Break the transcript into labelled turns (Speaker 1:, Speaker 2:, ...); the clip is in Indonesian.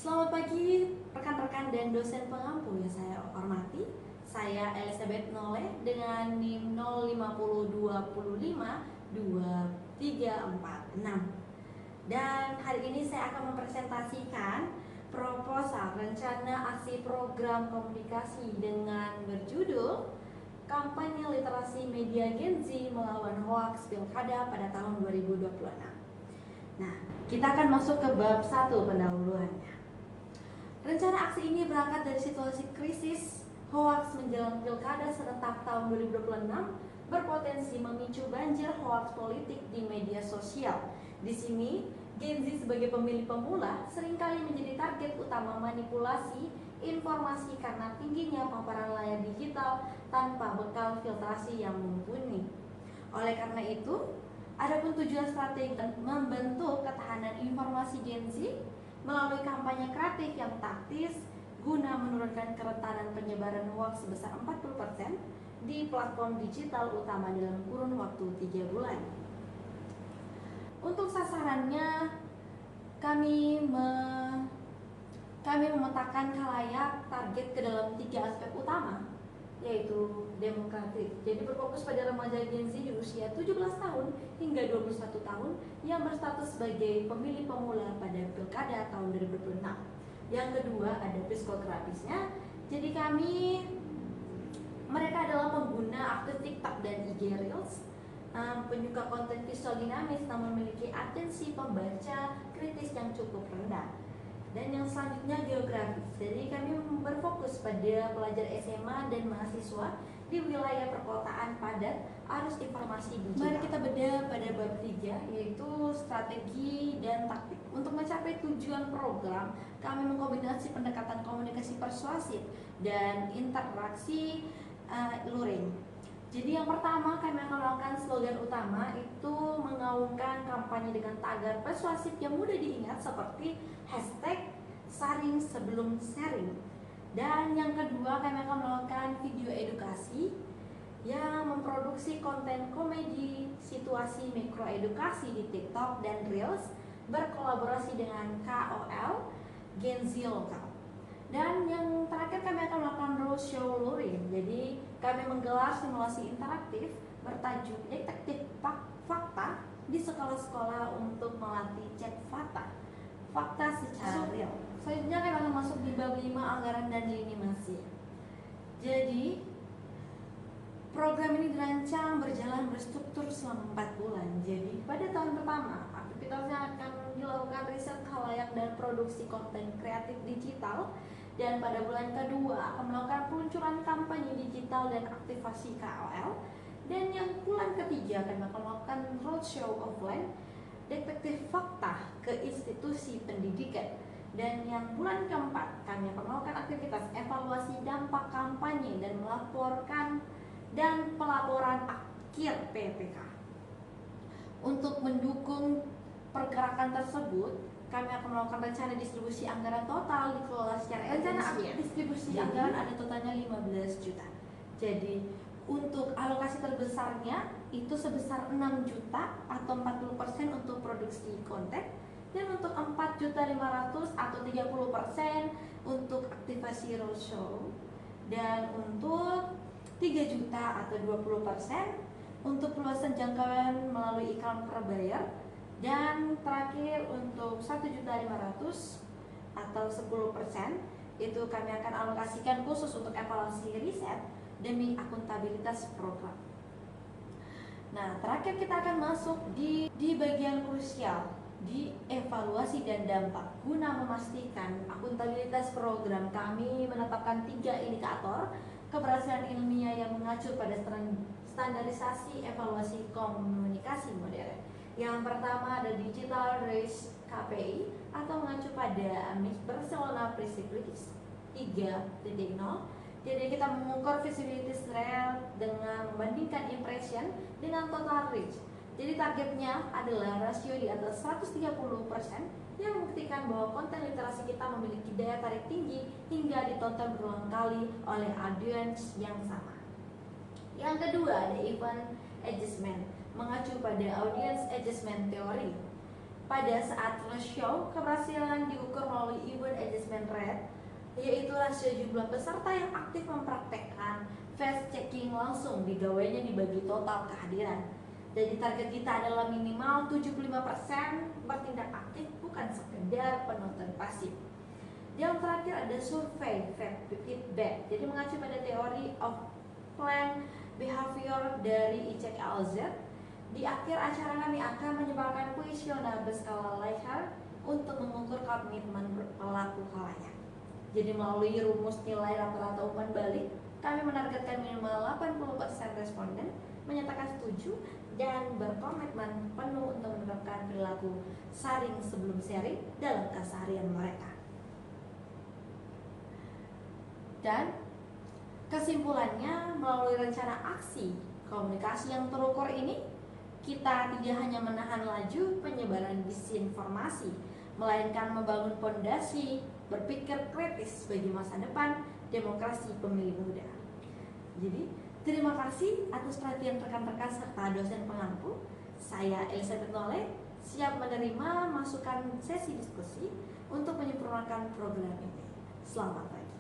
Speaker 1: Selamat pagi rekan-rekan dan dosen pengampu yang saya hormati. Saya Elizabeth Nole dengan NIM 050252346. Dan hari ini saya akan mempresentasikan proposal rencana aksi program komunikasi dengan berjudul Kampanye Literasi Media Gen Z Melawan Hoaks Pilkada pada tahun 2026. Nah, kita akan masuk ke bab 1 pendahuluannya. Rencana aksi ini berangkat dari situasi krisis hoaks menjelang pilkada serentak tahun 2026 berpotensi memicu banjir hoaks politik di media sosial. Di sini, Gen Z sebagai pemilih pemula seringkali menjadi target utama manipulasi informasi karena tingginya paparan layar digital tanpa bekal filtrasi yang mumpuni. Oleh karena itu, adapun tujuan strategi membentuk ketahanan informasi Gen Z melalui kampanye kreatif yang taktis guna menurunkan kerentanan penyebaran hoaks sebesar 40% di platform digital utama dalam kurun waktu 3 bulan. Untuk sasarannya, kami memetakan khalayak target ke dalam 3 aspek utama, yaitu demokratik. Jadi berfokus pada remaja Gen Z di usia 17 tahun hingga 21 tahun yang berstatus sebagai pemilih pemula pada pilkada tahun 2026. Yang kedua ada psikografisnya. Jadi mereka adalah pengguna aktif TikTok dan IG Reels, penyuka konten visual dinamis namun memiliki atensi pembaca kritis yang cukup rendah. Dan yang selanjutnya geografis. Jadi kami berfokus pada pelajar SMA dan mahasiswa di wilayah perkotaan padat arus informasi digital. Mari kita bedah pada bab 3, yaitu strategi dan taktik. Untuk mencapai tujuan program, kami mengkombinasi pendekatan komunikasi persuasif dan interaksi luring. Jadi yang pertama kami akan melakukan slogan utama itu mengaungkan kampanye dengan tagar persuasif yang mudah diingat seperti hashtag saring sebelum sharing. Dan yang kedua kami akan melakukan video edukasi yang memproduksi konten komedi situasi mikroedukasi di TikTok dan Reels berkolaborasi dengan KOL Gen Z lokal. Dan yang terakhir kami akan melakukan roadshow luring. Jadi kami menggelar simulasi interaktif bertajuk detektif fakta di sekolah-sekolah untuk melatih cek fakta secara real. Selanjutnya kami akan masuk di bab 5 anggaran dan lini masa. Jadi program ini dirancang berjalan berstruktur selama 4 bulan. Jadi pada tahun pertama aktivitasnya akan dilakukan riset khalayak dan produksi konten kreatif digital. Dan pada bulan kedua akan melakukan peluncuran kampanye digital dan aktivasi KOL. Dan yang bulan ketiga akan melakukan roadshow offline detektif fakta ke institusi pendidikan. Dan yang bulan keempat kami akan melakukan aktivitas evaluasi dampak kampanye dan pelaporan akhir PPK. Untuk mendukung pergerakan tersebut, kami akan melakukan rencana distribusi anggaran total dikelola secara efisien. Distribusi anggaran ada totalnya 15 juta. Jadi untuk alokasi terbesarnya itu sebesar 6 juta atau 40% untuk produksi konten, dan untuk 4.500.000 atau 30% untuk aktivasi roadshow, dan untuk 3 juta atau 20% untuk perluasan jangkauan melalui iklan berbayar. Dan terakhir untuk 1.500.000 atau 10% itu kami akan alokasikan khusus untuk evaluasi riset demi akuntabilitas program. Nah, terakhir kita akan masuk di bagian krusial, di evaluasi dan dampak. Guna memastikan akuntabilitas program, kami menetapkan 3 indikator keberhasilan ilmiah yang mengacu pada standarisasi evaluasi komunikasi modern. Yang pertama ada Digital Race KPI atau mengacu pada Barcelona Principles 3.0. Jadi kita mengukur visibility rate dengan membandingkan impression dengan total reach. Jadi targetnya adalah rasio di atas 130% yang membuktikan bahwa konten literasi kita memiliki daya tarik tinggi hingga ditonton berulang kali oleh audiens yang sama. Yang kedua ada event adjustment, mengacu pada audience adjustment theory. pada saat ratio keberhasilan diukur melalui event adjustment rate, yaitu rasio jumlah peserta yang aktif mempraktekkan fast checking langsung di gawainya dibagi total kehadiran. Jadi target kita adalah minimal 75% bertindak aktif, bukan sekedar penonton pasif. Yang terakhir ada survei feedback. Jadi mengacu pada teori of plan behavior dari ICK-LZ. Di akhir acara kami akan menyebarkan kuesioner berskala Likert untuk mengukur komitmen pelaku halayak. Jadi melalui rumus nilai rata-rata umpan balik, kami menargetkan minimal 80% responden menyatakan setuju dan berkomitmen penuh untuk menerapkan perilaku saring sebelum sharing dalam keseharian mereka. Dan kesimpulannya, melalui rencana aksi komunikasi yang terukur ini, kita tidak hanya menahan laju penyebaran disinformasi, melainkan membangun fondasi berpikir kritis bagi masa depan demokrasi pemilih muda. Jadi, terima kasih atas perhatian rekan-rekan serta dosen pengampu. Saya Elizabeth Nole, siap menerima masukan sesi diskusi untuk menyempurnakan program ini. Selamat pagi.